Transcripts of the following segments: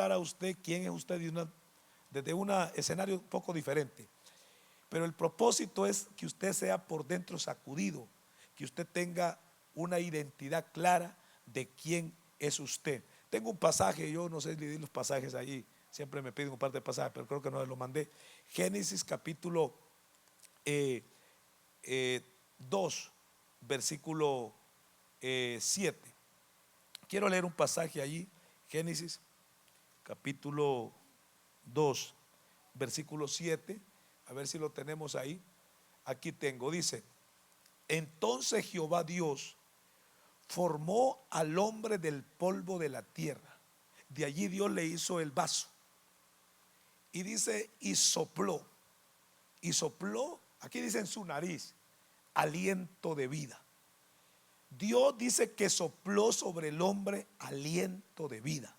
hablar a usted quién es usted desde un escenario un poco diferente. Pero el propósito es que usted sea por dentro sacudido, que usted tenga una identidad clara de quién es usted. Tengo un pasaje, yo no sé leer los pasajes ahí, siempre me piden un par de pasajes, pero creo que no les lo mandé. Génesis capítulo 2, versículo 7. Quiero leer un pasaje allí, Génesis capítulo 2, versículo 7, a ver si lo tenemos ahí. Aquí tengo, dice: entonces Jehová Dios formó al hombre del polvo de la tierra. De allí Dios le hizo el vaso. Y dice, y sopló, aquí dice en su nariz, aliento de vida. Dios dice que sopló sobre el hombre aliento de vida.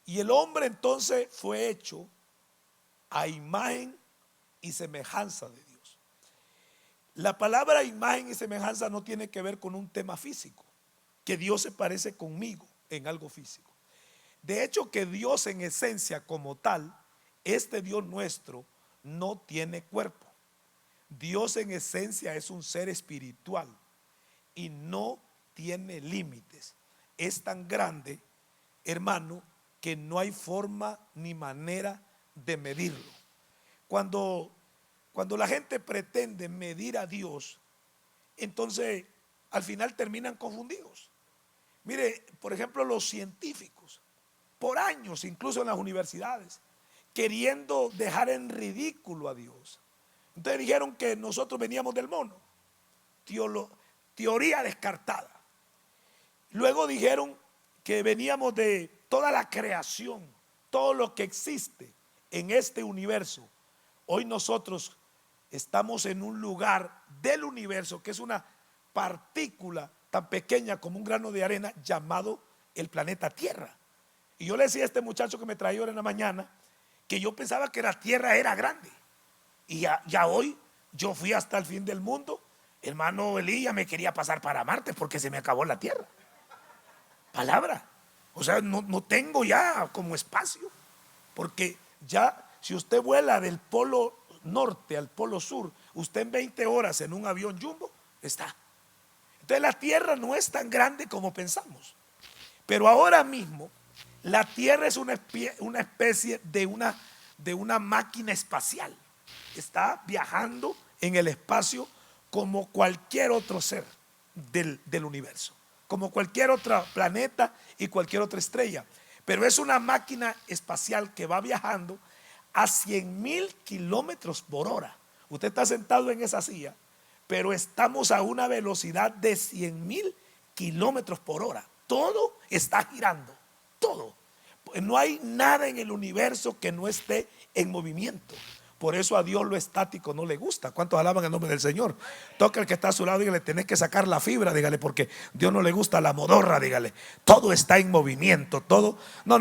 Y el hombre entonces fue hecho a imagen y semejanza de Dios. La palabra imagen y semejanza no tiene que ver con un tema físico, que Dios se parece conmigo en algo físico. De hecho, que Dios en esencia como tal, este Dios nuestro no tiene cuerpo. Dios en esencia es un ser espiritual y no tiene límites. Es tan grande, hermano, que no hay forma ni manera de medirlo. Cuando la gente pretende medir a Dios, entonces al final terminan confundidos. Mire, por ejemplo, los científicos, por años, incluso en las universidades, queriendo dejar en ridículo a Dios. Entonces dijeron que nosotros veníamos del mono. Teoría descartada. Luego dijeron que veníamos de toda la creación, todo lo que existe en este universo. Hoy nosotros estamos en un lugar del universo que es una partícula tan pequeña como un grano de arena llamado el planeta Tierra. Y yo le decía a este muchacho que me traía ahora en la mañana que yo pensaba que la Tierra era grande. Y ya hoy yo fui hasta el fin del mundo. Hermano Elías me quería pasar para Marte porque se me acabó la Tierra. Palabra. O sea, no tengo ya como espacio. Porque ya si usted vuela del polo norte al polo sur, usted en 20 horas en un avión jumbo está. Entonces la Tierra no es tan grande como pensamos. Pero ahora mismo la Tierra es una especie de una máquina espacial. Está viajando en el espacio como cualquier otro ser del universo, como cualquier otro planeta y cualquier otra estrella. Pero es una máquina espacial que va viajando a 100,000 kilómetros por hora. Usted está sentado en esa silla, pero estamos a una velocidad de 100,000 kilómetros por hora. Todo está girando, todo. No hay nada en el universo que no esté en movimiento. Por eso a Dios lo estático no le gusta. ¿Cuántos alaban el nombre del Señor? Toca al que está a su lado, dígale, tenés que sacar la fibra, dígale, porque Dios no le gusta la modorra, dígale. Todo está en movimiento, todo. No,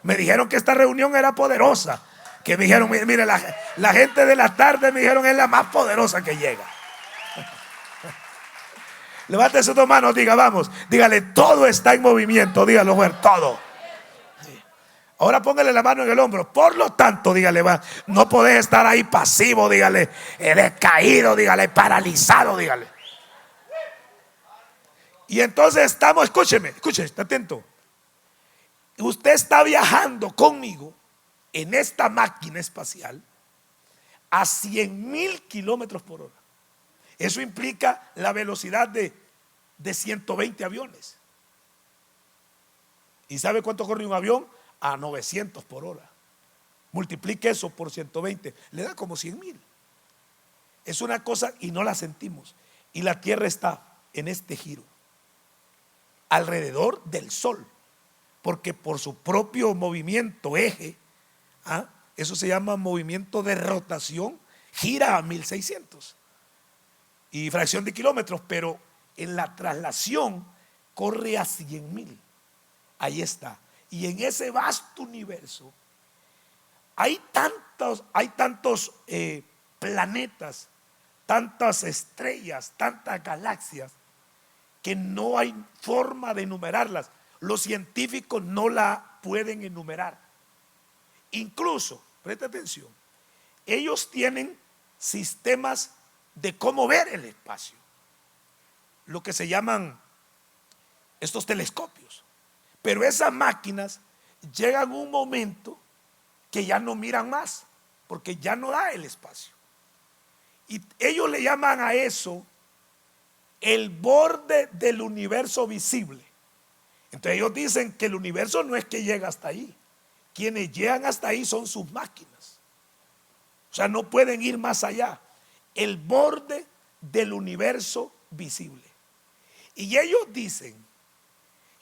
me dijeron que esta reunión era poderosa. Que me dijeron, mire, la gente de la tarde me dijeron es la más poderosa que llega. Levante sus dos manos, diga, vamos, dígale, todo está en movimiento, dígalo, mujer, todo. Ahora póngale la mano en el hombro. Por lo tanto, dígale, no podés estar ahí pasivo, dígale, descaído, dígale, paralizado, dígale. Y entonces estamos, escúcheme, está atento. Usted está viajando conmigo en esta máquina espacial a 100,000 kilómetros por hora. Eso implica la velocidad de 120 aviones. ¿Y sabe cuánto corre un avión? A 900 por hora. Multiplique eso por 120, le da como 100,000. Es una cosa y no la sentimos. Y la Tierra está en este giro alrededor del Sol, porque por su propio movimiento eje, eso se llama movimiento de rotación, gira a 1600 y fracción de kilómetros, pero en la traslación corre a 100,000. Ahí está. Y en ese vasto universo hay tantos planetas, tantas estrellas, tantas galaxias, que no hay forma de enumerarlas. Los científicos no la pueden enumerar. Incluso, presta atención, ellos tienen sistemas de cómo ver el espacio, lo que se llaman estos telescopios. Pero esas máquinas llegan a un momento que ya no miran más, porque ya no da el espacio. Y ellos le llaman a eso el borde del universo visible. Entonces ellos dicen que el universo no es que llega hasta ahí. Quienes llegan hasta ahí son sus máquinas. O sea, no pueden ir más allá. El borde del universo visible. Y ellos dicen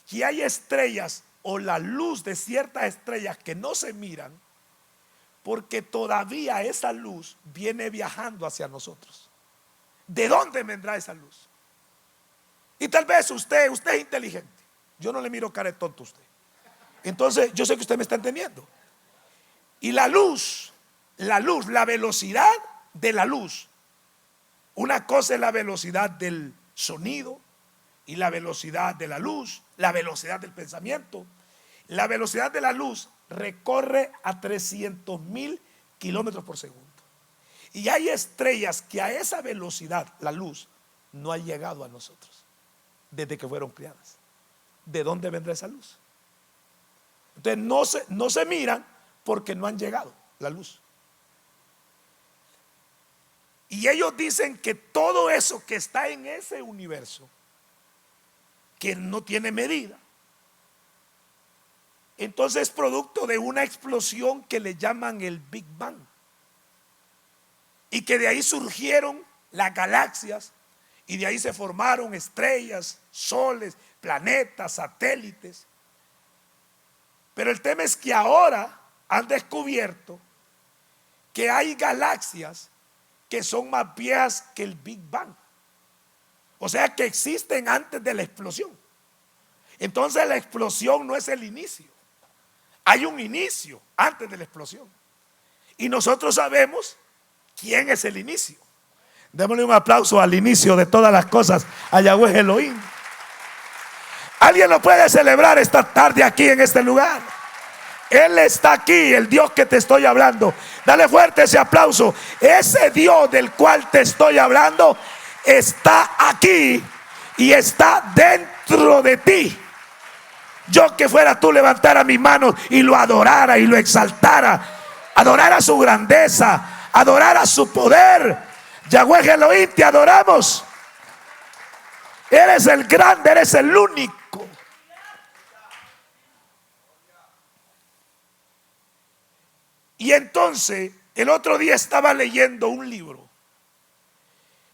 que hay estrellas o la luz de ciertas estrellas que no se miran, porque todavía esa luz viene viajando hacia nosotros. ¿De dónde vendrá esa luz? Y tal vez usted es inteligente. Yo no le miro cara de tonto a usted. Entonces yo sé que usted me está entendiendo. Y la velocidad de la luz. Una cosa es la velocidad del sonido y la velocidad de la luz, la velocidad del pensamiento. La velocidad de la luz recorre a 300,000 kilómetros por segundo. Y hay estrellas que a esa velocidad, la luz, no ha llegado a nosotros desde que fueron creadas. ¿De dónde vendrá esa luz? Entonces no se miran porque no han llegado la luz. Y ellos dicen que todo eso que está en ese universo, que no tiene medida, entonces es producto de una explosión que le llaman el Big Bang. Y que de ahí surgieron las galaxias, y de ahí se formaron estrellas, soles, planetas, satélites. Pero el tema es que ahora han descubierto que hay galaxias que son más viejas que el Big Bang. O sea, que existen antes de la explosión. Entonces la explosión no es el inicio. Hay un inicio antes de la explosión. Y nosotros sabemos quién es el inicio. Démosle un aplauso al inicio de todas las cosas, a Yahweh Elohim. Alguien lo puede celebrar esta tarde aquí en este lugar. Él está aquí, el Dios que te estoy hablando. Dale fuerte ese aplauso. Ese Dios del cual te estoy hablando está aquí y está dentro de ti. Yo que fuera tú, levantara mis manos y lo adorara y lo exaltara, adorara su grandeza, adorara su poder. Yahweh Elohim, te adoramos. Eres el grande, eres el único. Y entonces el otro día estaba leyendo un libro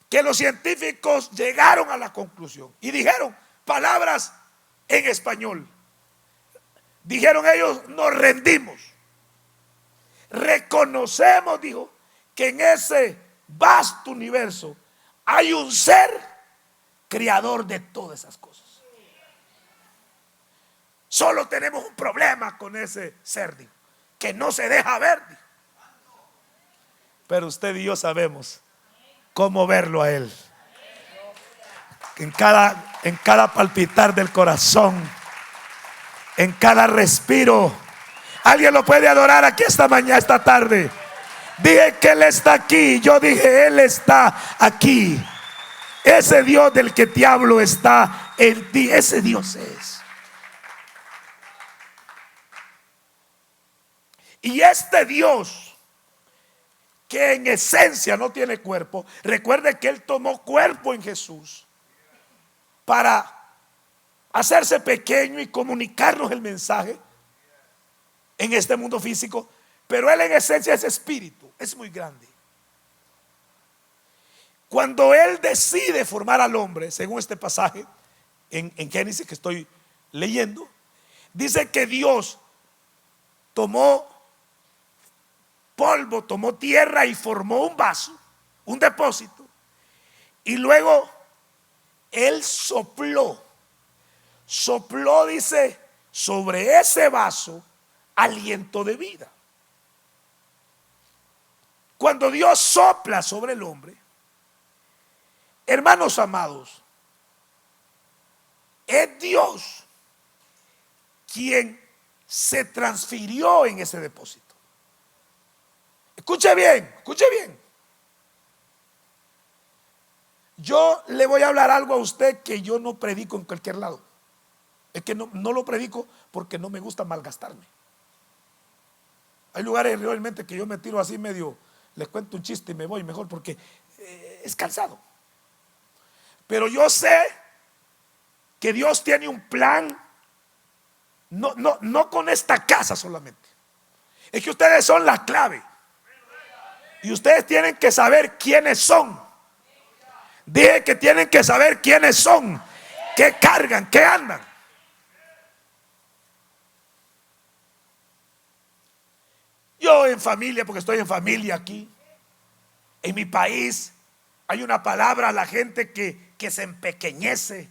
que los científicos llegaron a la conclusión y dijeron palabras en español. Dijeron ellos: nos rendimos. Reconocemos, dijo, que en ese vasto universo hay un ser creador de todas esas cosas. Solo tenemos un problema con ese ser, dijo, que no se deja ver, dijo. Pero usted y yo sabemos cómo verlo a él. En cada palpitar del corazón, en cada respiro. Alguien lo puede adorar aquí esta mañana, esta tarde. Dije que Él está aquí. Yo dije: Él está aquí. Ese Dios del que te hablo está en ti. Ese Dios es. Y este Dios, que en esencia no tiene cuerpo, recuerde que Él tomó cuerpo en Jesús para hacerse pequeño y comunicarnos el mensaje en este mundo físico. Pero Él en esencia es espíritu, es muy grande. Cuando Él decide formar al hombre, según este pasaje en Génesis que estoy leyendo, dice que Dios tomó polvo, tomó tierra y formó un vaso, un depósito, y luego Él sopló, dice, sobre ese vaso aliento de vida. Cuando Dios sopla sobre el hombre, hermanos amados, es Dios quien se transfirió en ese depósito. Escuche bien, escuche bien. Yo le voy a hablar algo a usted que yo no predico en cualquier lado. Es que no lo predico porque no me gusta malgastarme. Hay lugares realmente que yo me tiro así medio, les cuento un chiste y me voy mejor porque es cansado. Pero yo sé que Dios tiene un plan, no con esta casa solamente. Es que ustedes son la clave. Y ustedes tienen que saber quiénes son. Dije que tienen que saber quiénes son, qué cargan, qué andan. Yo en familia, porque estoy en familia aquí, en mi país, hay una palabra a la gente que se empequeñece,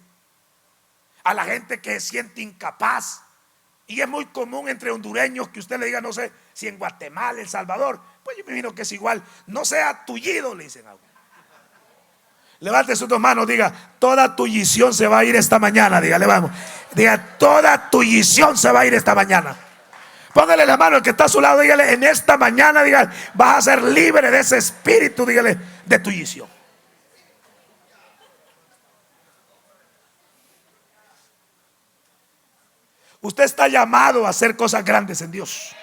a la gente que se siente incapaz. Y es muy común entre hondureños que usted le diga, no sé si en Guatemala, El Salvador, pues yo me imagino que es igual, no sea tullido, le dicen a uno. Levante sus dos manos, diga, toda tullición se va a ir esta mañana, dígale, vamos. Diga, toda tullición se va a ir esta mañana. Póngale la mano al que está a su lado, dígale, en esta mañana, dígale, vas a ser libre de ese espíritu, dígale, de tullición. Usted está llamado a hacer cosas grandes en Dios.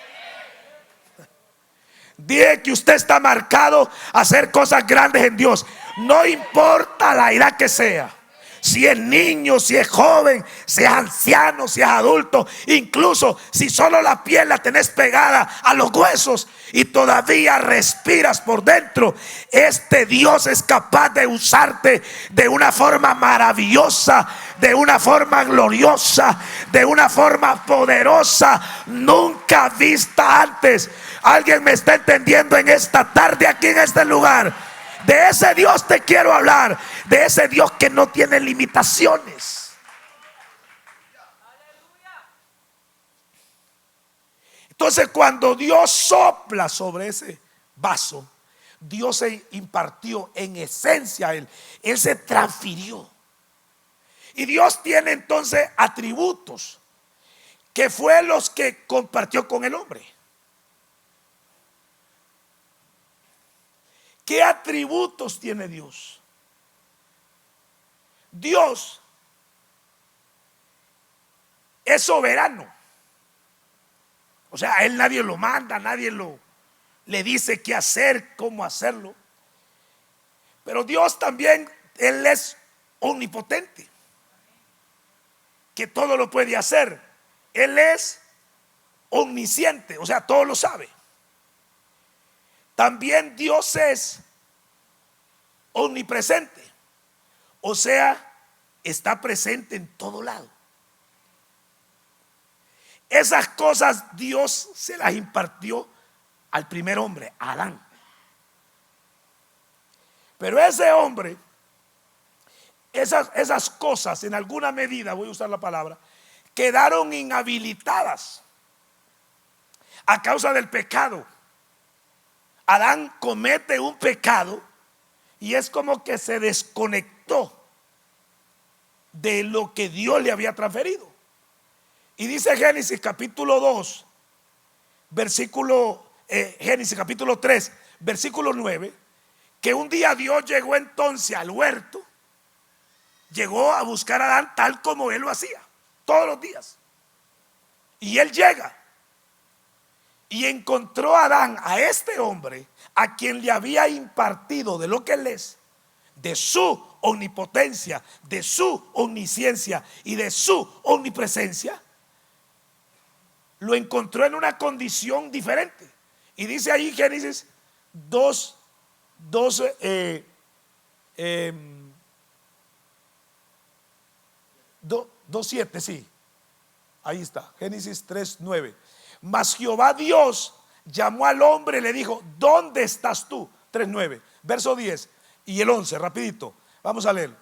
Dije que usted está marcado a hacer cosas grandes en Dios. No importa la edad que sea, si es niño, si es joven, si es anciano, si es adulto, incluso si solo la piel la tenés pegada a los huesos y todavía respiras por dentro, este Dios es capaz de usarte de una forma maravillosa, de una forma gloriosa, de una forma poderosa, nunca vista antes. Alguien me está entendiendo en esta tarde aquí en este lugar. De ese Dios te quiero hablar, de ese Dios que no tiene limitaciones. Entonces, cuando Dios sopla sobre ese vaso, Dios se impartió en esencia a él. Él se transfirió. Y Dios tiene entonces atributos que fue los que compartió con el hombre. ¿Qué atributos tiene Dios? Dios es soberano. O sea, a él nadie lo manda, nadie le dice qué hacer, cómo hacerlo. Pero Dios también, él es omnipotente, que todo lo puede hacer. Él es omnisciente, o sea, todo lo sabe. También Dios es omnipresente, o sea, está presente en todo lado. Esas cosas Dios se las impartió al primer hombre, a Adán. Pero ese hombre, esas cosas en alguna medida, voy a usar la palabra, quedaron inhabilitadas a causa del pecado. Adán comete un pecado y es como que se desconectó de lo que Dios le había transferido. Y dice Génesis capítulo 2, Génesis capítulo 3, versículo 9, que un día Dios llegó entonces al huerto, llegó a buscar a Adán tal como él lo hacía, todos los días. Y él llega y encontró a Adán, a este hombre, a quien le había impartido de lo que él es, de su omnipotencia, de su omnisciencia y de su omnipresencia. Lo encontró en una condición diferente. Y dice ahí Génesis 2:7, sí. Ahí está, Génesis 3:9. Mas Jehová Dios llamó al hombre y le dijo, ¿dónde estás tú? 3:9, verso 10 y el 11, rapidito. Vamos a leer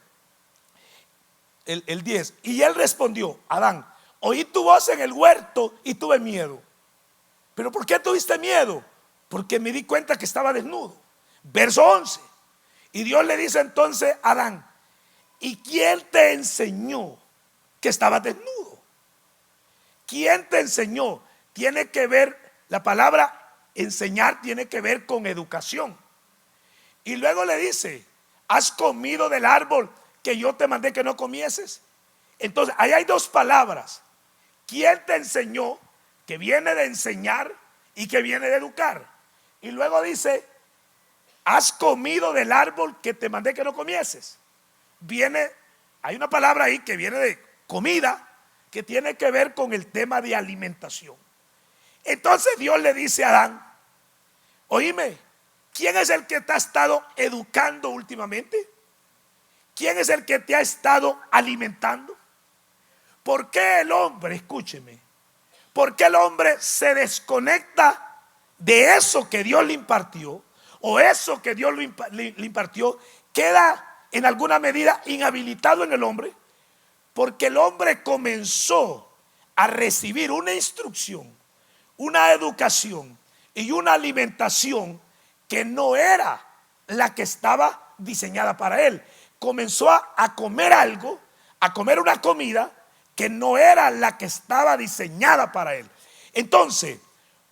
el 10. Y él respondió, Adán, oí tu voz en el huerto y tuve miedo. ¿Pero por qué tuviste miedo? Porque me di cuenta que estaba desnudo. Verso 11. Y Dios le dice entonces a Adán, ¿y quién te enseñó que estabas desnudo? ¿quién te enseñó? Tiene que ver, la palabra enseñar tiene que ver con educación. Y luego le dice, ¿has comido del árbol que yo te mandé que no comieses? Entonces, ahí hay dos palabras. ¿Quién te enseñó? Que viene de enseñar y que viene de educar. Y luego dice, ¿has comido del árbol que te mandé que no comieses? Hay una palabra ahí que viene de comida, que tiene que ver con el tema de alimentación. Entonces Dios le dice a Adán, oíme, ¿quién es el que te ha estado educando últimamente? ¿Quién es el que te ha estado alimentando? ¿Por qué el hombre, escúcheme, por qué el hombre se desconecta de eso que Dios le impartió, o eso que Dios le impartió queda en alguna medida inhabilitado en el hombre? Porque el hombre comenzó a recibir una instrucción, una educación y una alimentación que no era la que estaba diseñada para él. Comenzó a comer algo, a comer una comida que no era la que estaba diseñada para él. Entonces,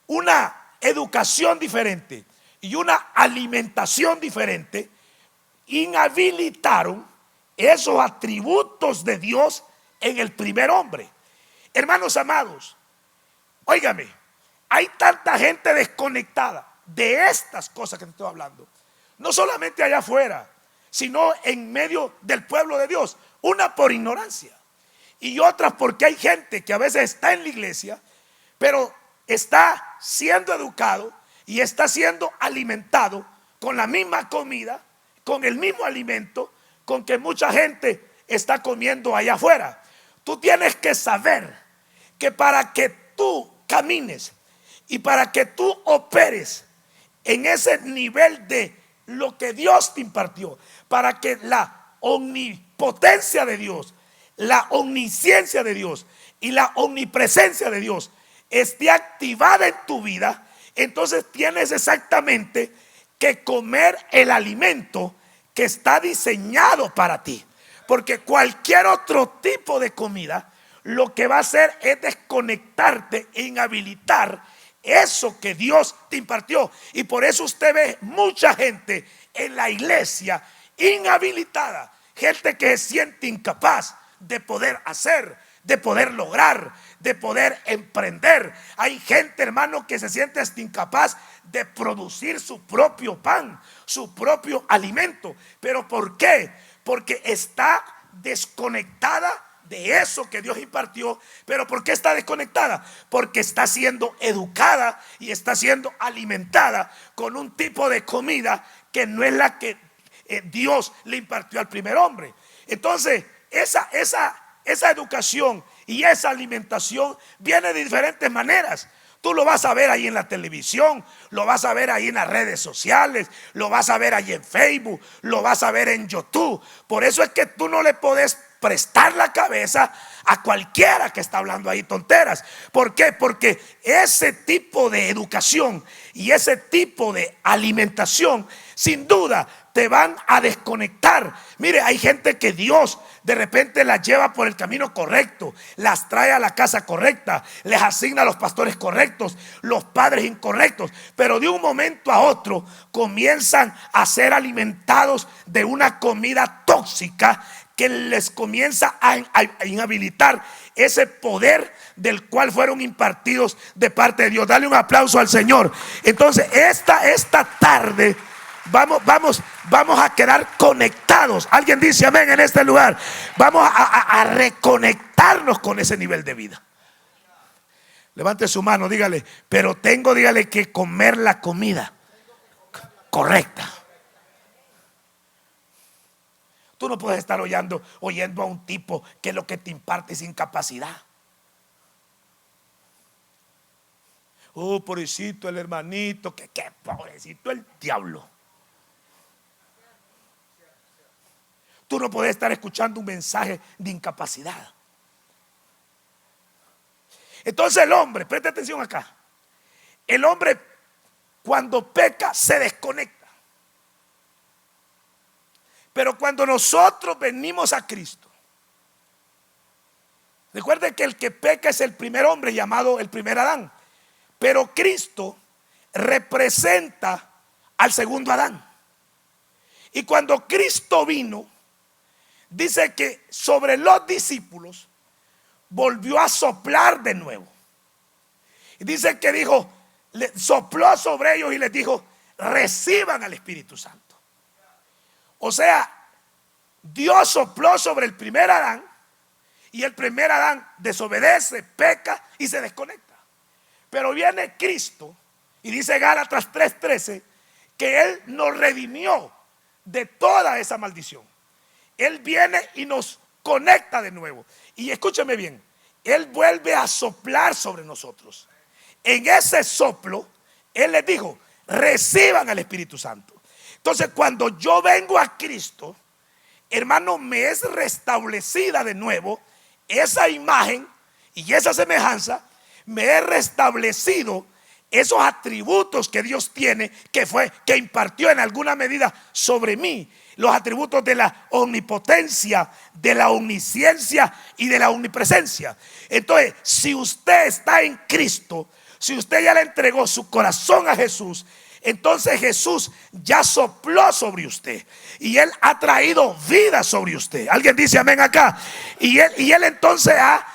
una educación diferente y una alimentación diferente inhabilitaron esos atributos de Dios en el primer hombre. Hermanos amados, óigame, hay tanta gente desconectada de estas cosas que te estoy hablando, no solamente allá afuera, sino en medio del pueblo de Dios. Una por ignorancia y otras porque hay gente que a veces está en la iglesia, pero está siendo educado y está siendo alimentado con la misma comida, con el mismo alimento con que mucha gente está comiendo allá afuera. Tú tienes que saber que para que tú camines y para que tú operes en ese nivel de lo que Dios te impartió, para que la omnipotencia de Dios, la omnisciencia de Dios y la omnipresencia de Dios esté activada en tu vida, entonces tienes exactamente que comer el alimento que está diseñado para ti. Porque cualquier otro tipo de comida lo que va a hacer es desconectarte e inhabilitar eso que Dios te impartió. Y por eso usted ve mucha gente en la iglesia inhabilitada, gente que se siente incapaz de poder hacer, de poder lograr, de poder emprender. Hay gente, hermano, que se siente hasta incapaz de producir su propio pan, su propio alimento. ¿Pero por qué? Porque está desconectada de eso que Dios impartió. ¿Pero por qué está desconectada? Porque está siendo educada y está siendo alimentada con un tipo de comida que no es la que Dios le impartió al primer hombre. Entonces, esa educación y esa alimentación viene de diferentes maneras. Tú lo vas a ver ahí en la televisión, lo vas a ver ahí en las redes sociales, lo vas a ver ahí en Facebook, lo vas a ver en YouTube. Por eso es que tú no le podés prestar la cabeza a cualquiera que está hablando ahí tonteras. ¿Por qué? Porque ese tipo de educación y ese tipo de alimentación sin duda te van a desconectar. Mire, hay gente que Dios de repente las lleva por el camino correcto, las trae a la casa correcta, les asigna a los pastores correctos, los padres incorrectos, pero de un momento a otro comienzan a ser alimentados de una comida tóxica que les comienza a inhabilitar ese poder del cual fueron impartidos de parte de Dios. Dale un aplauso al Señor. Entonces, esta tarde vamos a quedar conectados. Alguien dice amén en este lugar. Vamos a reconectarnos con ese nivel de vida. Levante su mano, dígale, pero dígale que comer la comida correcta. Tú no puedes estar oyendo a un tipo que lo que te imparte es incapacidad. Oh, pobrecito el hermanito, que pobrecito el diablo. Tú no puedes estar escuchando un mensaje de incapacidad. Entonces el hombre, presta atención acá. El hombre cuando peca se desconecta. Pero cuando nosotros venimos a Cristo Recuerden que el que peca es el primer hombre, llamado el primer Adán. Pero Cristo representa al segundo Adán. Y cuando Cristo vino, dice que sobre los discípulos volvió a soplar de nuevo. Y dice que dijo, sopló sobre ellos y les dijo: reciban al Espíritu Santo. O sea, Dios sopló sobre el primer Adán, y el primer Adán desobedece, peca y se desconecta. Pero viene Cristo y dice Gálatas 3:13 que Él nos redimió de toda esa maldición. Él viene y nos conecta de nuevo. Y escúcheme bien, Él vuelve a soplar sobre nosotros. En ese soplo, Él les dijo: reciban al Espíritu Santo. Entonces, cuando yo vengo a Cristo, hermano, me es restablecida de nuevo esa imagen y esa semejanza. Me he restablecido esos atributos que Dios tiene, que impartió en alguna medida sobre mí. Los atributos de la omnipotencia, de la omnisciencia y de la omnipresencia. Entonces, si usted está en Cristo, si usted ya le entregó su corazón a Jesús, entonces Jesús ya sopló sobre usted y Él ha traído vida sobre usted. Alguien dice amén acá. Y él entonces ha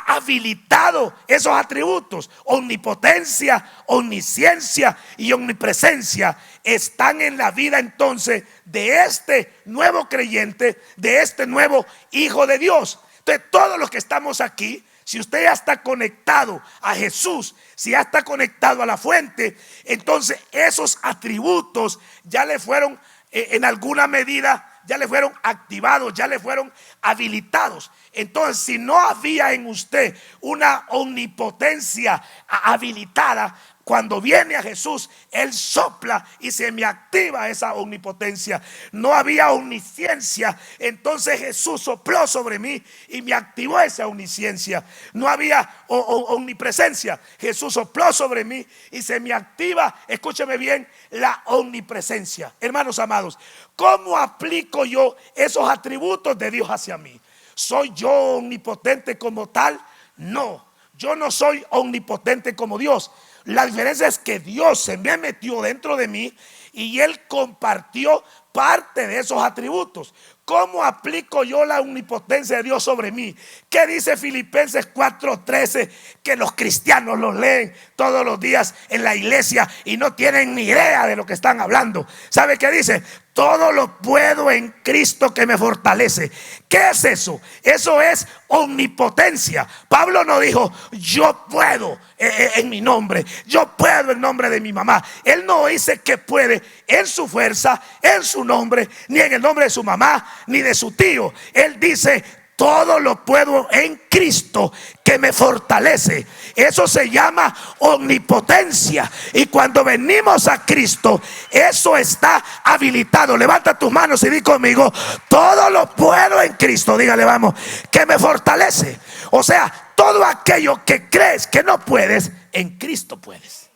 habilitado esos atributos: omnipotencia, omnisciencia y omnipresencia. Están en la vida entonces de este nuevo creyente, de este nuevo hijo de Dios. Entonces, todos los que estamos aquí, si usted ya está conectado a Jesús, si ya está conectado a la fuente, entonces esos atributos ya le fueron en alguna medida, ya le fueron activados, ya le fueron habilitados. Entonces, si no había en usted una omnipotencia habilitada, cuando viene a Jesús, Él sopla y se me activa esa omnipotencia. No había omnisciencia, entonces Jesús sopló sobre mí y me activó esa omnisciencia. No había omnipresencia, Jesús sopló sobre mí y se me activa, escúcheme bien, la omnipresencia. Hermanos amados, ¿cómo aplico yo esos atributos de Dios hacia mí? ¿Soy yo omnipotente como tal? No, yo no soy omnipotente como Dios. La diferencia es que Dios se me metió dentro de mí y Él compartió parte de esos atributos. ¿Cómo aplico yo la omnipotencia de Dios sobre mí? ¿Qué dice Filipenses 4:13? Que los cristianos los leen todos los días en la iglesia y no tienen ni idea de lo que están hablando. ¿Sabe qué dice? Todo lo puedo en Cristo que me fortalece. ¿Qué es eso? Eso es omnipotencia. Pablo no dijo yo puedo en mi nombre, yo puedo en nombre de mi mamá. Él no dice que puede en su fuerza, en su nombre, ni en el nombre de su mamá, ni de su tío. Él dice: todo lo puedo en Cristo que me fortalece. Eso se llama omnipotencia. Y cuando venimos a Cristo, eso está habilitado. Levanta tus manos y di conmigo: todo lo puedo en Cristo. Dígale, vamos, que me fortalece. O sea, todo aquello que crees que no puedes, en Cristo puedes.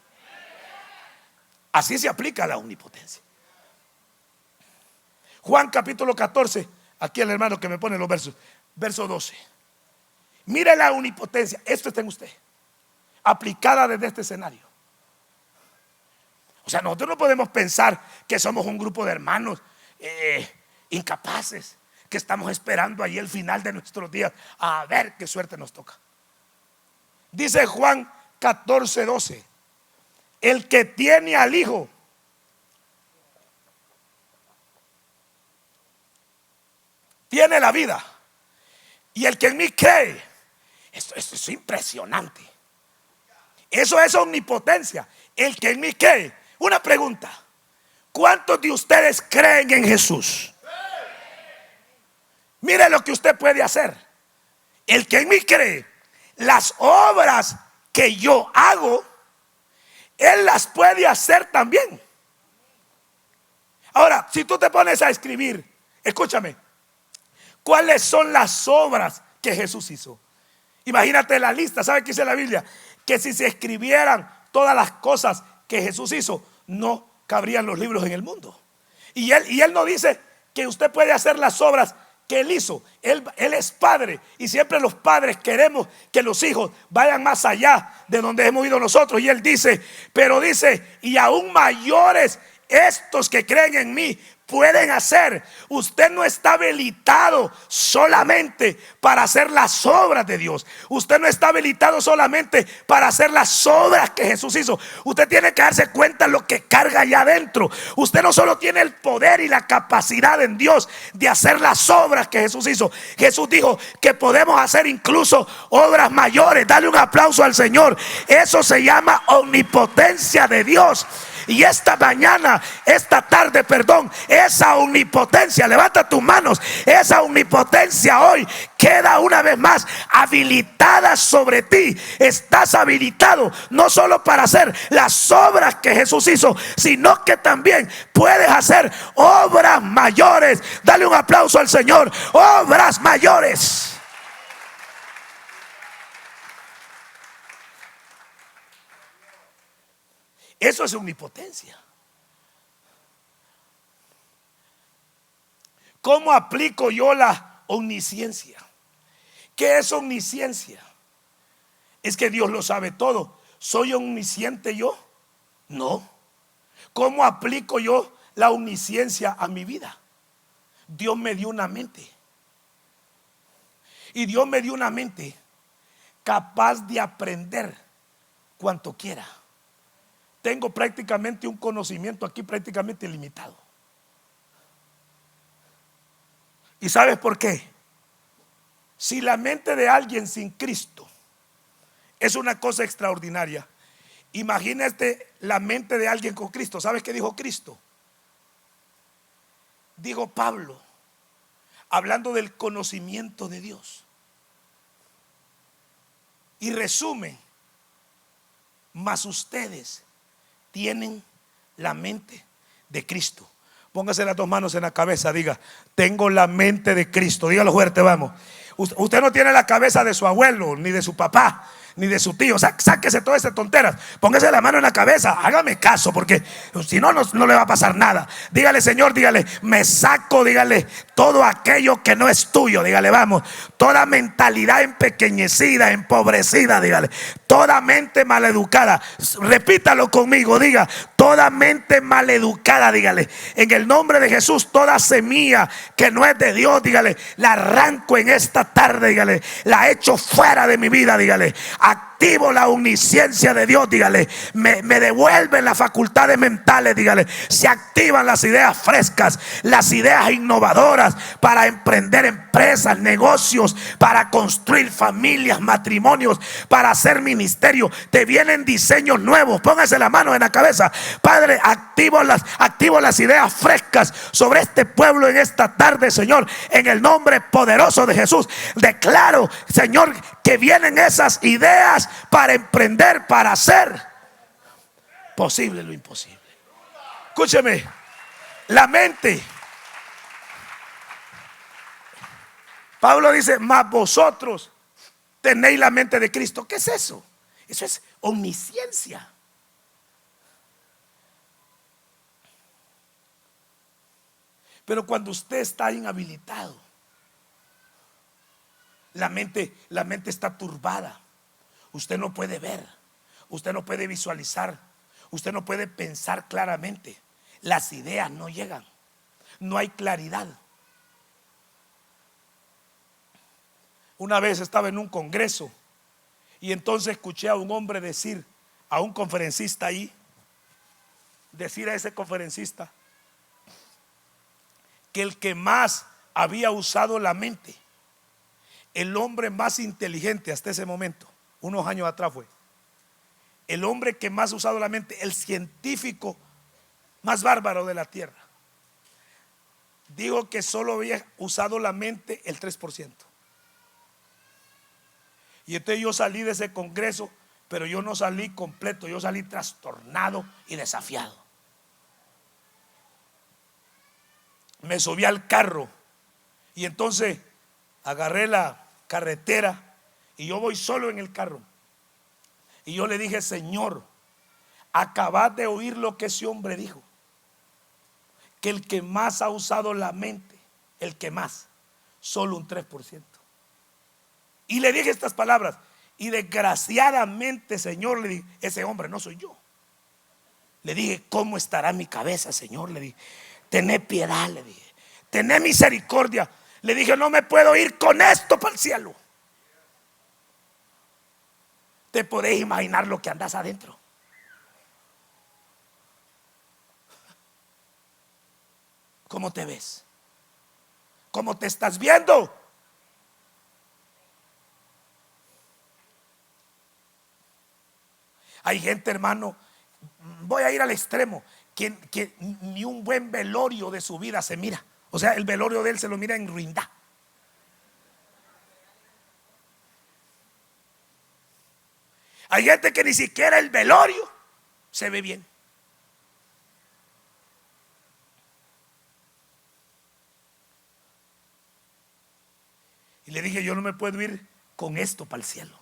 Así se aplica la omnipotencia. Juan capítulo 14. Aquí el hermano que me pone los versos. Verso 12. Mire la omnipotencia. Esto está en usted, aplicada desde este escenario. O sea, nosotros no podemos pensar que somos un grupo de hermanos incapaces, que estamos esperando ahí el final de nuestros días a ver qué suerte nos toca. Dice Juan 14:12: el que tiene al Hijo tiene la vida, y el que en mí cree. Esto es impresionante. Eso es omnipotencia. El que en mí cree. Una pregunta: ¿cuántos de ustedes creen en Jesús? Mire lo que usted puede hacer. El que en mí cree, las obras que yo hago, Él las puede hacer también. Ahora, si tú te pones a escribir, escúchame, ¿cuáles son las obras que Jesús hizo? Imagínate la lista. ¿Sabe qué dice la Biblia? Que si se escribieran todas las cosas que Jesús hizo, no cabrían los libros en el mundo. Y él no dice que usted puede hacer las obras que Él hizo. Él es padre, y siempre los padres queremos que los hijos vayan más allá de donde hemos ido nosotros. Y Él dice, pero dice, y aún mayores estos que creen en mí pueden hacer. Usted no está habilitado solamente para hacer las obras de Dios. Usted no está habilitado solamente para hacer las obras que Jesús hizo. Usted tiene que darse cuenta de lo que carga allá adentro. Usted no solo tiene el poder y la capacidad en Dios de hacer las obras que Jesús hizo. Jesús dijo que podemos hacer incluso obras mayores. Dale un aplauso al Señor. Eso se llama omnipotencia de Dios. Y esta mañana, esta tarde, perdón, esa omnipotencia, levanta tus manos, esa omnipotencia hoy queda una vez más habilitada sobre ti. Estás habilitado no solo para hacer las obras que Jesús hizo, sino que también puedes hacer obras mayores. Dale un aplauso al Señor. Obras mayores. Eso es omnipotencia. ¿Cómo aplico yo la omnisciencia? ¿Qué es omnisciencia? Es que Dios lo sabe todo. ¿Soy omnisciente yo? No. ¿Cómo aplico yo la omnisciencia a mi vida? Dios me dio una mente. Y Dios me dio una mente capaz de aprender cuanto quiera. Tengo prácticamente un conocimiento aquí prácticamente ilimitado. ¿Y sabes por qué? Si la mente de alguien sin Cristo es una cosa extraordinaria, imagínate la mente de alguien con Cristo. ¿Sabes qué dijo Cristo? Dijo Pablo, hablando del conocimiento de Dios. Y resume, mas ustedes tienen la mente de Cristo. Póngase las dos manos en la cabeza, diga, tengo la mente de Cristo. Dígalo fuerte, vamos. Usted no tiene la cabeza de su abuelo, ni de su papá, ni de su tío. Sáquese todas esas tonteras. Póngase la mano en la cabeza. Hágame caso, porque si no, no le va a pasar nada. Dígale, Señor, dígale, me saco, dígale, todo aquello que no es tuyo. Dígale, vamos, toda mentalidad empequeñecida, empobrecida, dígale, toda mente maleducada. Repítalo conmigo, diga, toda mente maleducada, dígale, en el nombre de Jesús, toda semilla que no es de Dios, dígale, la arranco en esta tarde, dígale, la echo fuera de mi vida, dígale. Activo la omnisciencia de Dios, dígale. Me devuelven las facultades mentales, dígale. Se activan las ideas frescas, las ideas innovadoras para emprender empresas, negocios, para construir familias, matrimonios, para hacer ministerio. Te vienen diseños nuevos. Póngase la mano en la cabeza. Padre, activo las ideas frescas sobre este pueblo en esta tarde, Señor. En el nombre poderoso de Jesús, declaro, Señor, que vienen esas ideas para emprender, para hacer posible lo imposible. Escúcheme, la mente. Pablo dice, mas vosotros tenéis la mente de Cristo. ¿Qué es eso? Eso es omnisciencia. Pero cuando usted está inhabilitado, la mente está turbada. Usted no puede ver, usted no puede visualizar, usted no puede pensar claramente. Las ideas no llegan, no hay claridad. Una vez estaba en un congreso y entonces escuché a un hombre decir, a un conferencista ahí, decir a ese conferencista que el que más había usado la mente, el hombre más inteligente hasta ese momento, unos años atrás fue, el hombre que más ha usado la mente, el científico más bárbaro de la tierra, dijo que solo había usado la mente el 3%. Y entonces yo salí de ese congreso, pero yo no salí completo, yo salí trastornado y desafiado. Me subí al carro y entonces agarré la carretera y yo voy solo en el carro. Y yo le dije, Señor, acabas de oír lo que ese hombre dijo, que el que más ha usado la mente, el que más, solo un 3%. Y le dije estas palabras. Y desgraciadamente, Señor, le dije, ese hombre no soy yo. Le dije, ¿cómo estará mi cabeza, Señor? Le dije, tené piedad, le dije, tené misericordia. Le dije, no me puedo ir con esto para el cielo. Te podés imaginar lo que andas adentro. ¿Cómo te ves? ¿Cómo te estás viendo? Hay gente, hermano, voy a ir al extremo, que ni un buen velorio de su vida se mira. O sea, el velorio de él se lo mira en ruindad. Hay gente que ni siquiera el velorio se ve bien. Y le dije, yo no me puedo ir con esto para el cielo.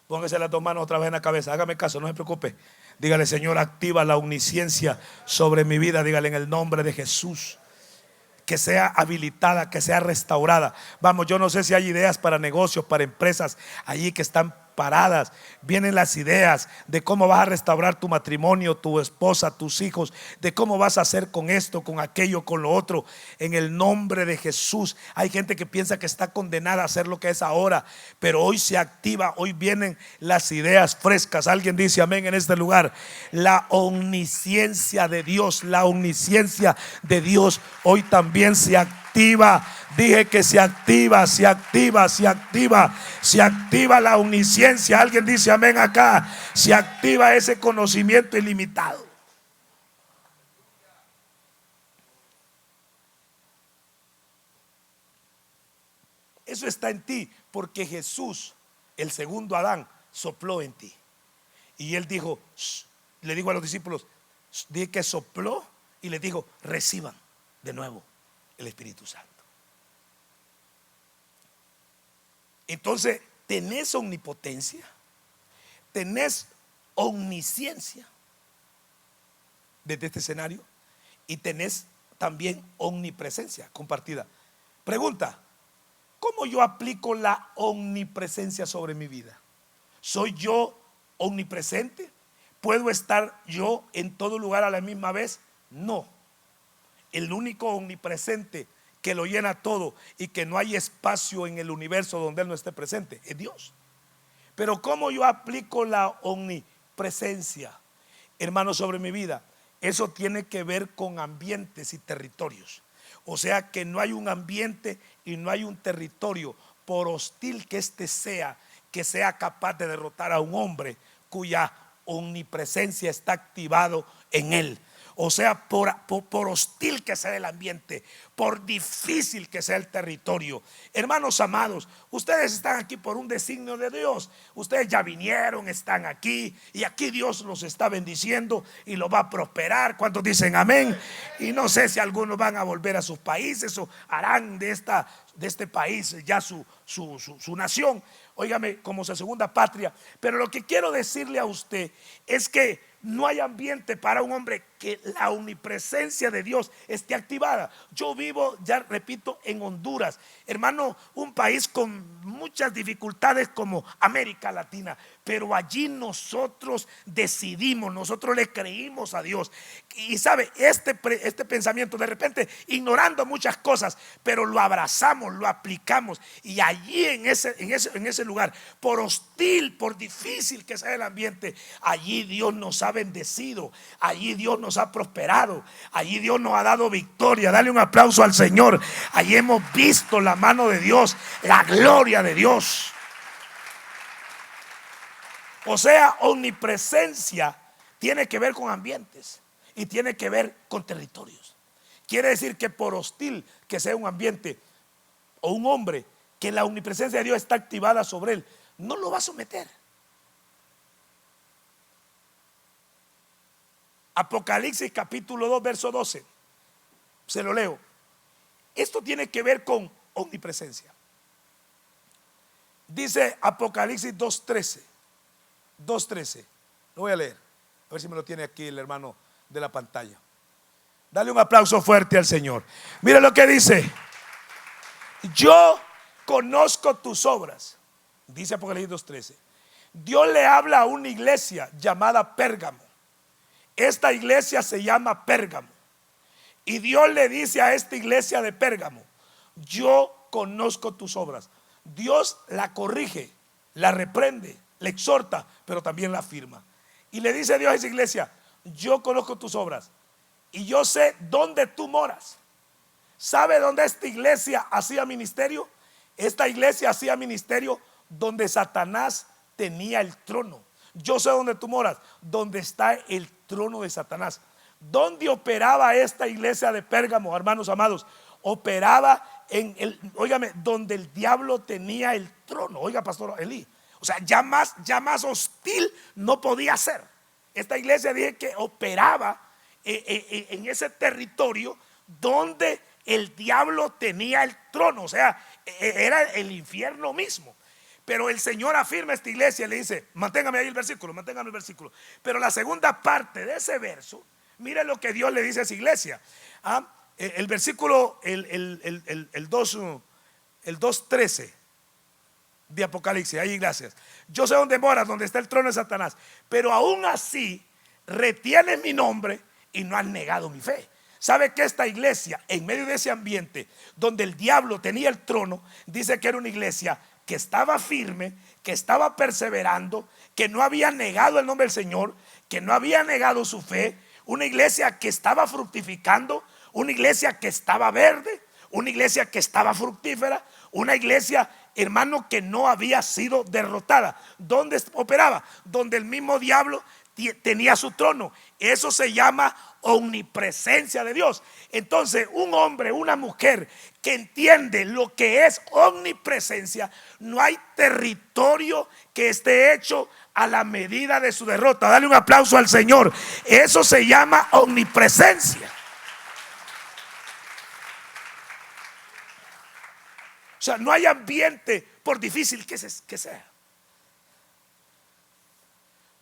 Póngase las dos manos otra vez en la cabeza. Hágame caso, no se preocupe. Dígale, Señor, activa la omnisciencia sobre mi vida. Dígale en el nombre de Jesús. Que sea habilitada, que sea restaurada. Vamos, yo no sé si hay ideas para negocios, para empresas allí que están paradas. Vienen las ideas de cómo vas a restaurar tu matrimonio, tu esposa, tus hijos, de cómo vas a hacer con esto, con aquello, con lo otro. En el nombre de Jesús. Hay gente que piensa que está condenada a hacer lo que es ahora, pero hoy se activa, hoy vienen las ideas frescas. Alguien dice amén en este lugar. La omnisciencia de Dios, la omnisciencia de Dios hoy también se activa. Dije que se activa, se activa, se activa, se activa la omnisciencia. Alguien dice amén acá. Se activa ese conocimiento ilimitado. Eso está en ti porque Jesús, el segundo Adán, sopló en ti. Y él dijo, le dijo a los discípulos, dije que sopló y les dijo, reciban de nuevo el Espíritu Santo. Entonces, tenés omnipotencia, tenés omnisciencia desde este escenario y tenés también omnipresencia compartida. Pregunta, ¿cómo yo aplico la omnipresencia sobre mi vida? ¿Soy yo omnipresente? ¿Puedo estar yo en todo lugar a la misma vez? No. El único omnipresente que lo llena todo y que no hay espacio en el universo donde Él no esté presente es Dios. Pero ¿cómo yo aplico la omnipresencia, hermano, sobre mi vida? Eso tiene que ver con ambientes y territorios. O sea que no hay un ambiente y no hay un territorio, por hostil que éste sea, que sea capaz de derrotar a un hombre cuya omnipresencia está activado en él. O sea, por hostil que sea el ambiente, por difícil que sea el territorio. Hermanos amados, ustedes están aquí por un designio de Dios. Ustedes ya vinieron, están aquí, y aquí Dios los está bendiciendo y los va a prosperar. ¿Cuántos dicen amén? Y no sé si algunos van a volver a sus países o harán de este país ya su nación. Óigame, como su segunda patria. Pero lo que quiero decirle a usted es que no hay ambiente para un hombre que la omnipresencia de Dios esté activada. Yo vivo, ya repito, en Honduras, hermano, un país con muchas dificultades como América Latina, pero allí nosotros decidimos, nosotros le creímos a Dios. Y sabe, este pensamiento, de repente ignorando muchas cosas, pero lo abrazamos, lo aplicamos, y allí en ese lugar, por hostil, por difícil que sea el ambiente, allí Dios nos ha bendecido, allí Dios nos ha prosperado, allí Dios nos ha dado victoria. Dale un aplauso al Señor. Allí hemos visto la mano de Dios, la gloria de Dios. O sea, omnipresencia tiene que ver con ambientes y tiene que ver con territorios. Quiere decir que por hostil que sea un ambiente o un hombre, que la omnipresencia de Dios está activada sobre él, no lo va a someter. Apocalipsis capítulo 2 verso 12. Se lo leo. Esto tiene que ver con omnipresencia. Dice Apocalipsis 2:13. 2:13. Lo voy a leer. A ver si me lo tiene aquí el hermano de la pantalla. Dale un aplauso fuerte al Señor. Mira lo que dice. yo conozco tus obras, dice Apocalipsis 2:13. Dios le habla a una iglesia llamada Pérgamo. Esta iglesia se llama Pérgamo. Y Dios le dice a esta iglesia de Pérgamo: yo conozco tus obras. Dios la corrige, la reprende, la exhorta, pero también la afirma. Y le dice Dios a esa iglesia: yo conozco tus obras y yo sé dónde tú moras. ¿Sabe dónde esta iglesia hacía ministerio? Esta iglesia hacía ministerio donde Satanás tenía el trono. Yo sé dónde tú moras, donde está el trono de Satanás. ¿Dónde operaba esta iglesia de Pérgamo, hermanos amados? Operaba óigame, donde el diablo tenía el trono. Oiga, pastor Eli, o sea, ya más hostil no podía ser. Esta iglesia dije que operaba en ese territorio donde el diablo tenía el trono, o sea, era el infierno mismo. Pero el Señor afirma a esta iglesia y le dice: manténgame ahí el versículo, manténgame el versículo. Pero la segunda parte de ese verso, mire lo que Dios le dice a esa iglesia. El versículo, el 2:13 de Apocalipsis, ahí, gracias. Yo sé dónde moras, donde está el trono de Satanás, pero aún así retienes mi nombre y no has negado mi fe. ¿Sabe que esta iglesia, en medio de ese ambiente donde el diablo tenía el trono, dice que era una iglesia que estaba firme, que estaba perseverando, que no había negado el nombre del Señor, que no había negado su fe? Una iglesia que estaba fructificando, una iglesia que estaba verde, una iglesia que estaba fructífera, una iglesia, hermano, que no había sido derrotada. ¿Dónde operaba? Donde el mismo diablo tenía su trono. Eso se llama omnipresencia de Dios. Entonces, un hombre, una mujer que entiende lo que es omnipresencia, no hay territorio que esté hecho a la medida de su derrota. Dale un aplauso al Señor. Eso se llama omnipresencia. O sea, no hay ambiente, por difícil que sea.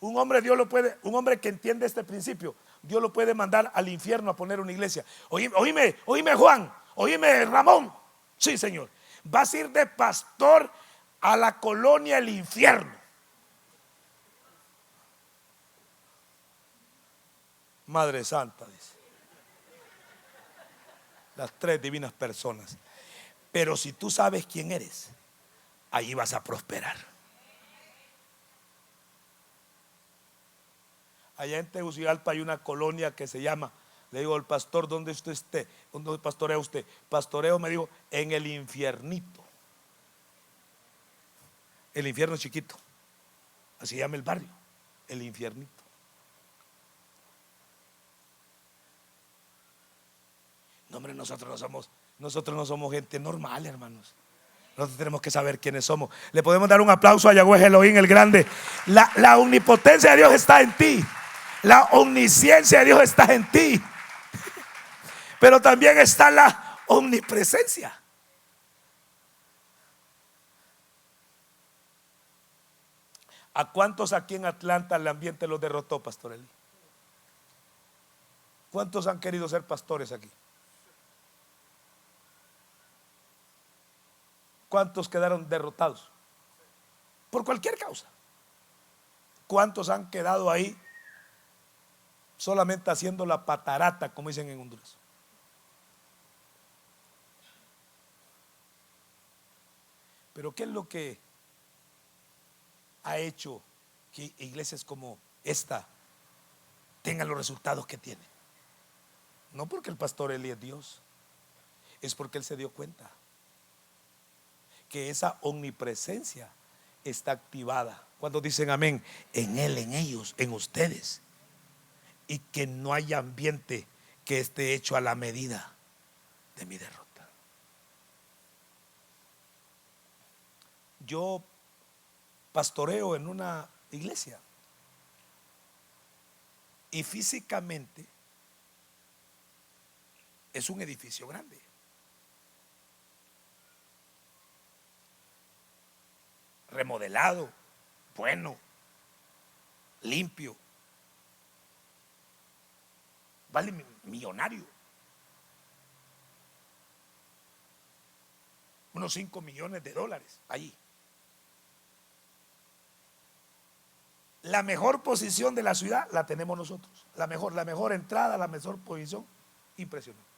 Un hombre, Dios lo puede, un hombre que entiende este principio, Dios lo puede mandar al infierno a poner una iglesia. Oíme Juan, oíme Ramón. Sí, Señor. Vas a ir de pastor a la colonia El Infierno. Madre Santa, dice. Las tres divinas personas. Pero si tú sabes quién eres, ahí vas a prosperar. Allá en Tegucigalpa hay una colonia que se llama, le digo al pastor: ¿dónde usted esté? ¿Dónde pastorea usted? Pastoreo, me dijo, en el infiernito. El infierno chiquito, así se llama el barrio, el infiernito. No, hombre, nosotros no somos gente normal, hermanos. Nosotros tenemos que saber quiénes somos. Le podemos dar un aplauso a Yahweh Elohim el grande. La omnipotencia de Dios está en ti. La omnisciencia de Dios está en ti. Pero también está la omnipresencia. ¿A cuántos aquí en Atlanta el ambiente los derrotó, Pastor Eli? ¿Cuántos han querido ser pastores aquí? ¿Cuántos quedaron derrotados? Por cualquier causa. ¿Cuántos han quedado ahí solamente haciendo la patarata, como dicen en Honduras? Pero ¿qué es lo que ha hecho que iglesias como esta tengan los resultados que tienen? No porque el pastor Eli es Dios, es porque él se dio cuenta que esa omnipresencia está activada. Cuando dicen amén, en él, en ellos, en ustedes. Y que no hay ambiente que esté hecho a la medida de mi derrota. Yo pastoreo en una iglesia y físicamente es un edificio grande. Remodelado, bueno, limpio, vale millonario. unos 5 millones de dólares allí. La mejor posición de la ciudad la tenemos nosotros. La mejor entrada, la mejor posición. Impresionante.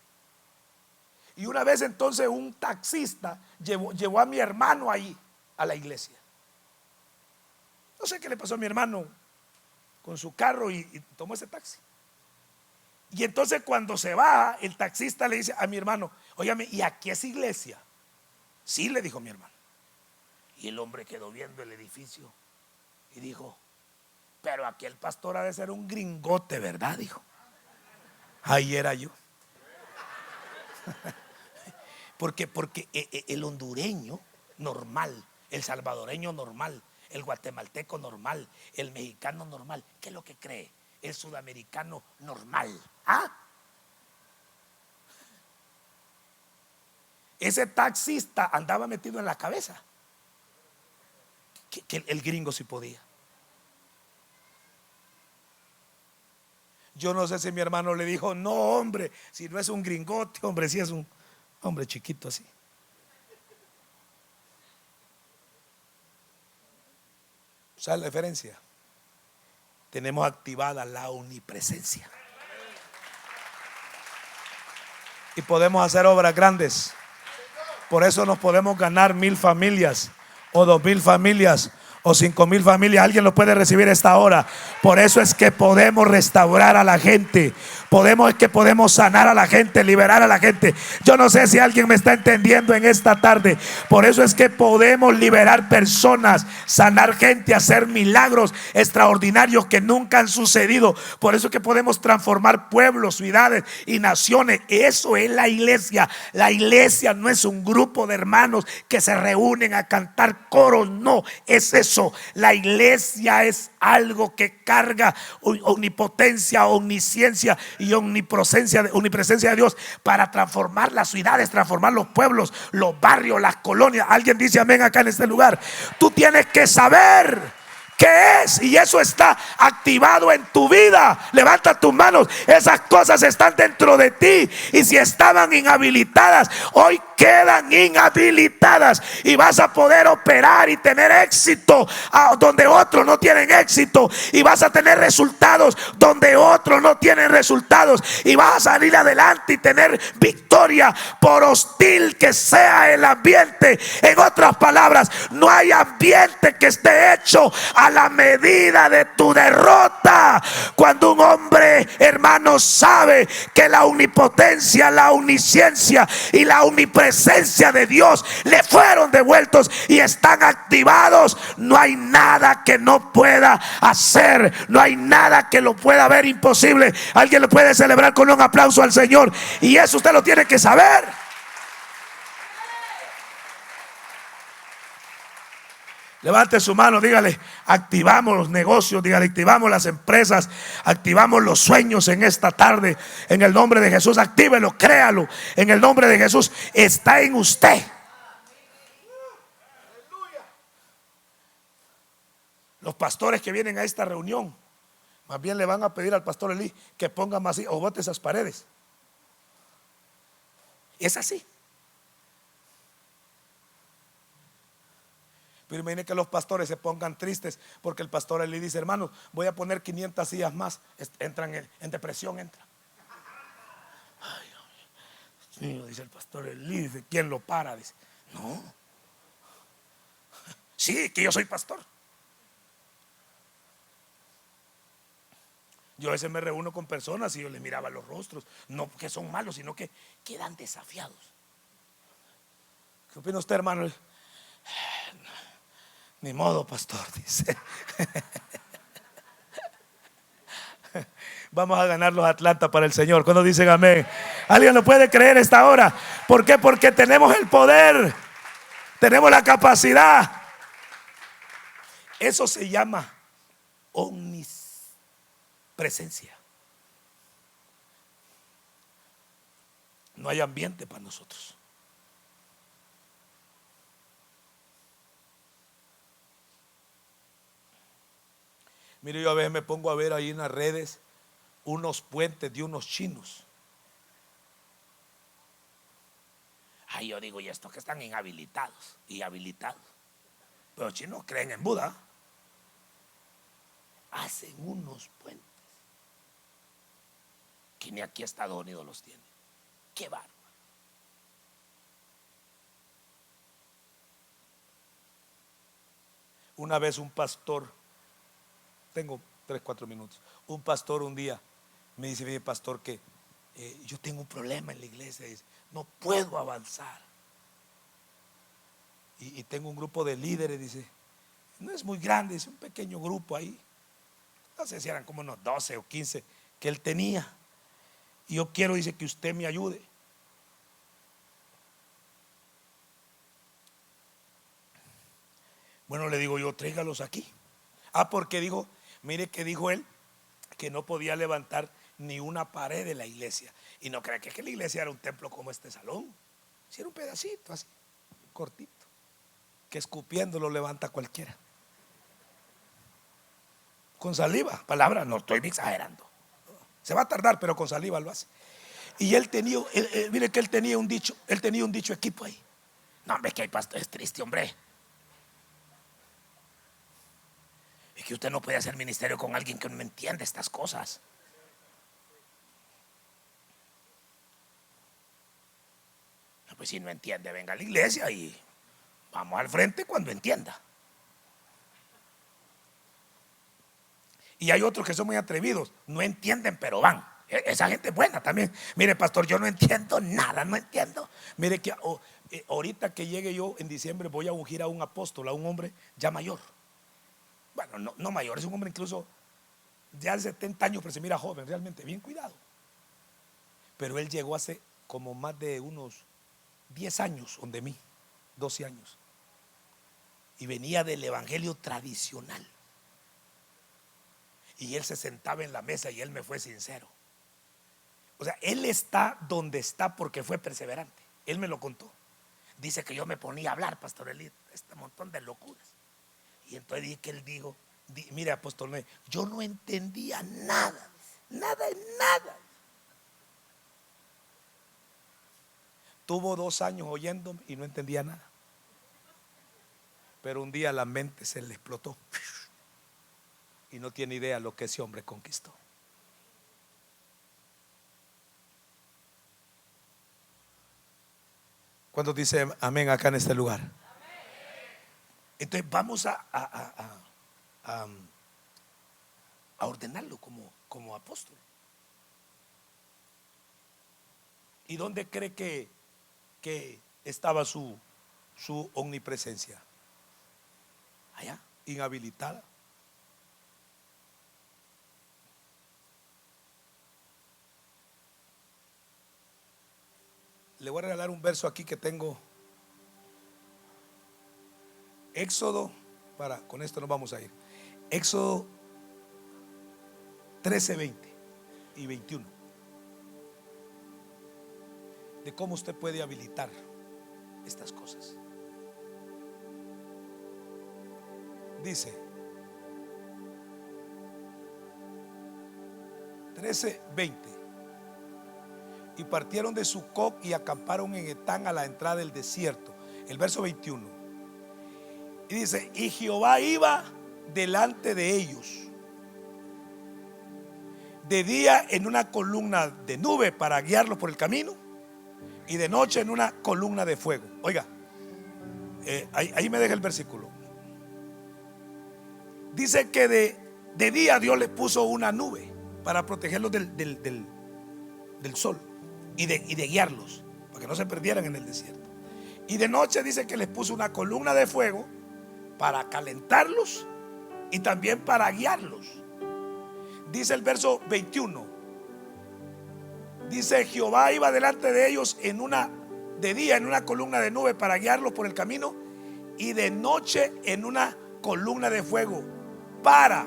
Y una vez entonces un taxista llevó a mi hermano ahí, a la iglesia. No sé qué le pasó a mi hermano con su carro y tomó ese taxi. Y entonces cuando se va, el taxista le dice a mi hermano: óigame, ¿y aquí es iglesia? Sí, le dijo mi hermano. Y el hombre quedó viendo el edificio y dijo: pero aquí el pastor ha de ser un gringote, ¿verdad? Dijo. Ahí era yo. Porque el hondureño normal, el salvadoreño normal, el guatemalteco normal, el mexicano normal, ¿qué es lo que cree? El sudamericano normal. ¿Ah? Ese taxista andaba metido en la cabeza que el gringo sí podía. Yo no sé si mi hermano le dijo: no, hombre, si no es un gringote, hombre, si es un hombre chiquito así. ¿Sabes la diferencia? Tenemos activada la omnipresencia y podemos hacer obras grandes. Por eso nos podemos ganar 1000 familias o 2000 familias o 5000 familias. Alguien lo puede recibir esta hora. Por eso es que podemos restaurar a la gente. Podemos sanar a la gente, liberar a la gente. Yo no sé si alguien me está entendiendo en esta tarde. Por eso es que podemos liberar personas, sanar gente, hacer milagros extraordinarios que nunca han sucedido. Por eso es que podemos transformar pueblos, ciudades y naciones. Eso es la iglesia. La iglesia no es un grupo de hermanos que se reúnen a cantar coros. No, es eso. La iglesia es algo que carga omnipotencia, omnisciencia y omnipresencia de Dios para transformar las ciudades, transformar los pueblos, los barrios, las colonias. Alguien dice amén acá en este lugar. Tú tienes que saber qué es, y eso está activado en tu vida. Levanta tus manos. Esas cosas están dentro de ti, y si estaban inhabilitadas, hoy quedan inhabilitadas y vas a poder operar y tener éxito donde otros no tienen éxito, y vas a tener resultados donde otros no tienen resultados, y vas a salir adelante y tener victoria por hostil que sea el ambiente. En otras palabras, no hay ambiente que esté hecho a la medida de tu derrota. Cuando un hombre, hermano, sabe que la omnipotencia, la omnisciencia y la omnipresencia de Dios le fueron devueltos y están activados, no hay nada que no pueda hacer, no hay nada que lo pueda ver imposible. Alguien lo puede celebrar con un aplauso al Señor, y eso usted lo tiene que saber. Levante su mano, dígale: activamos los negocios, dígale: activamos las empresas, activamos los sueños en esta tarde. En el nombre de Jesús, actívelo, créalo. En el nombre de Jesús, está en usted. Los pastores que vienen a esta reunión, más bien le van a pedir al pastor Elí que ponga más o bote esas paredes. Es así. Pero imagine que los pastores se pongan tristes porque el pastor Elí dice: hermanos, voy a poner 500 sillas más. Entran en depresión, entra. Ay, Dios, dice el pastor Elí, dice: ¿quién lo para? Dice: no. Sí, que yo soy pastor. Yo a veces me reúno con personas y yo les miraba los rostros, no que son malos, sino que quedan desafiados. ¿Qué opina usted, hermano? Ni modo, pastor, dice. Vamos a ganar los Atlanta para el Señor. ¿Cuándo dicen amén? ¿Alguien lo puede creer esta hora? ¿Por qué? Porque tenemos el poder, tenemos la capacidad. Eso se llama omnipresencia. No hay ambiente para nosotros. Mire, yo a veces me pongo a ver ahí en las redes unos puentes de unos chinos. Ay, yo digo, y estos que están inhabilitados y habilitados. Pero los chinos creen en Buda. Hacen unos puentes que ni aquí Estados Unidos los tiene. Qué bárbaro. Una vez un pastor, tengo 3-4 minutos, un pastor un día me dice: mire, pastor, que yo tengo un problema en la iglesia, dice, no puedo avanzar. Y tengo un grupo de líderes, dice, no es muy grande, es un pequeño grupo ahí. No sé si eran como unos 12 o 15 que él tenía. Y yo quiero, dice, que usted me ayude. Bueno, le digo yo, tráigalos aquí. Porque dijo, mire que dijo él que no podía levantar ni una pared de la iglesia. Y no cree que la iglesia era un templo como este salón. Si era un pedacito así, cortito, que escupiendo lo levanta cualquiera. Con saliva, palabra, no estoy exagerando. Se va a tardar, pero con saliva lo hace. Y él tenía, mire que él tenía un dicho equipo ahí. No, hombre, que hay pastor, es triste, hombre. Es que usted no puede hacer ministerio con alguien que no entiende estas cosas. No, pues si no entiende, venga a la iglesia y vamos al frente cuando entienda. Y hay otros que son muy atrevidos, no entienden, pero van. Esa gente es buena también. Mire, pastor, yo no entiendo nada, no entiendo. Mire que ahorita que llegue yo en diciembre voy a ungir a un apóstol, a un hombre ya mayor. Bueno, no mayor, es un hombre incluso ya de 70 años, pero se mira joven, realmente bien cuidado. Pero él llegó hace como más de unos 10 años donde mí, 12 años. Y venía del evangelio tradicional. Y él se sentaba en la mesa y él me fue sincero. O sea, él está donde está porque fue perseverante. Él me lo contó. Dice que yo me ponía a hablar, pastor Elí, este montón de locuras. Y entonces dije que él dijo, mire, apóstol, yo no entendía nada. Tuvo 2 años oyéndome y no entendía nada. Pero un día la mente se le explotó. Y no tiene idea lo que ese hombre conquistó. ¿Cuántos dicen amén acá en este lugar? Entonces vamos a ordenarlo como apóstol. ¿Y dónde cree que estaba su omnipresencia? Allá, inhabilitada. Le voy a regalar un verso aquí que tengo. Éxodo, con esto nos vamos a ir. Éxodo 13, 20 y 21. De cómo usted puede habilitar estas cosas. Dice 13, 20. Y partieron de Sucot y acamparon en Etán a la entrada del desierto. El verso 21. Y dice, y Jehová iba delante de ellos de día en una columna de nube para guiarlos por el camino, y de noche en una columna de fuego. Oiga, ahí me deja el versículo. Dice que de día Dios les puso una nube para protegerlos del sol y de guiarlos, para que no se perdieran en el desierto. Y de noche dice que les puso una columna de fuego para calentarlos y también para guiarlos. Dice el verso 21. Dice, Jehová iba delante de ellos de día en una columna de nube para guiarlos por el camino, y de noche en una columna de fuego para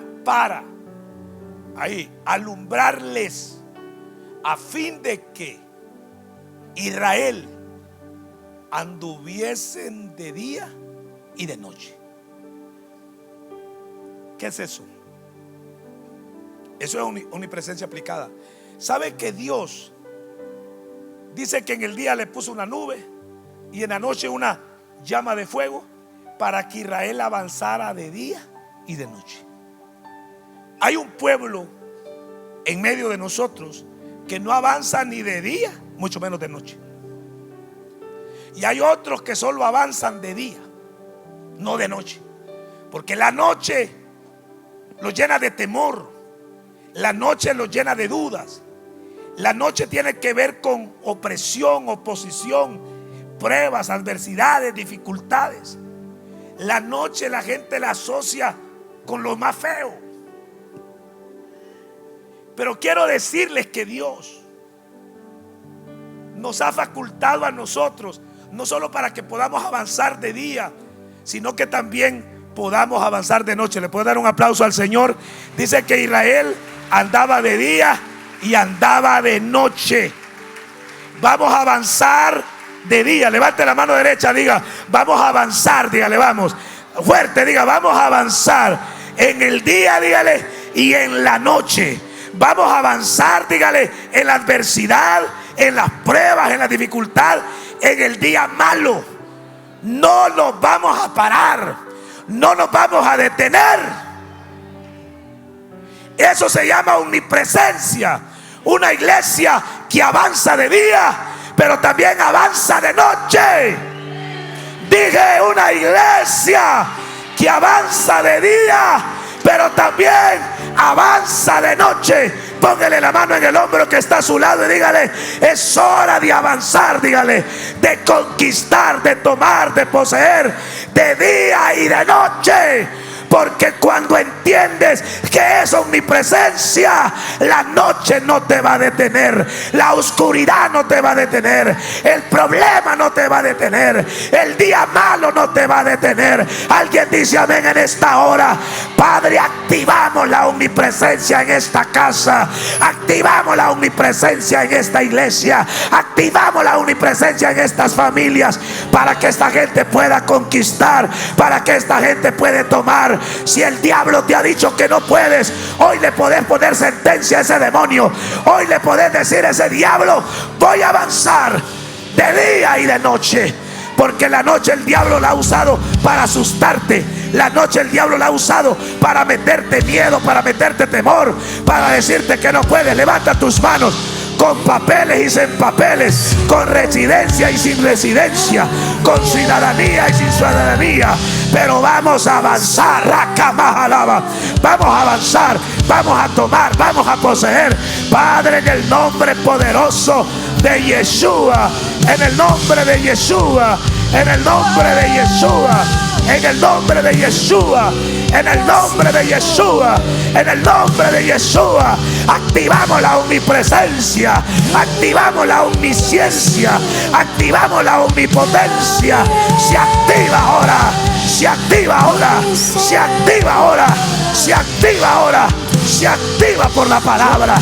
ahí alumbrarles, a fin de que Israel anduviesen de día y de noche. ¿Qué es eso? Eso es omnipresencia aplicada. ¿Sabe que Dios dice que en el día le puso una nube y en la noche una llama de fuego, para que Israel avanzara de día y de noche. Hay un pueblo en medio de nosotros que no avanza ni de día, mucho menos de noche. Y hay otros que solo avanzan de día, no de noche. Porque la noche los llena de temor, la noche los llena de dudas. La noche tiene que ver con opresión, oposición, pruebas, adversidades, dificultades. La noche la gente la asocia con lo más feo. Pero quiero decirles que Dios nos ha facultado a nosotros, no solo para que podamos avanzar de día, sino que también podamos avanzar de noche. ¿Le puedo dar un aplauso al Señor? Dice que Israel andaba de día y andaba de noche. Vamos a avanzar de día. Levante la mano derecha, diga: vamos a avanzar. Dígale: vamos. Fuerte, diga: vamos a avanzar en el día, dígale, y en la noche. Vamos a avanzar, dígale, en la adversidad, en las pruebas, en la dificultad, en el día malo. No nos vamos a parar, no nos vamos a detener. Eso se llama omnipresencia. Una iglesia que avanza de día, pero también avanza de noche. Dije: una iglesia que avanza de día, pero también avanza de noche. Póngale la mano en el hombro que está a su lado y dígale: es hora de avanzar, dígale, de conquistar, de tomar, de poseer, de día y de noche. Porque cuando entiendes que es omnipresencia, la noche no te va a detener, la oscuridad no te va a detener, el problema no te va a detener, el día malo no te va a detener. Alguien dice amén en esta hora. Padre, activamos la omnipresencia en esta casa, activamos la omnipresencia en esta iglesia, activamos la omnipresencia en estas familias, para que esta gente pueda conquistar, para que esta gente pueda tomar. Si el diablo te ha dicho que no puedes, hoy le podés poner sentencia a ese demonio. Hoy le podés decir a ese diablo: voy a avanzar de día y de noche. Porque la noche el diablo la ha usado para asustarte. La noche el diablo la ha usado para meterte miedo, para meterte temor, para decirte que no puedes. Levanta tus manos. Con papeles y sin papeles, con residencia y sin residencia, con ciudadanía y sin ciudadanía, pero vamos a avanzar. Vamos a avanzar, vamos a tomar, vamos a poseer. Padre, en el nombre poderoso de Yeshua, en el nombre de Yeshua, en el nombre de Yeshua, en el nombre de Yeshua, en el nombre de Yeshua, en el nombre de Yeshua, activamos la omnipresencia, activamos la omnisciencia, activamos la omnipotencia. Se activa ahora, se activa ahora, se activa ahora, se activa ahora, se activa por la palabra.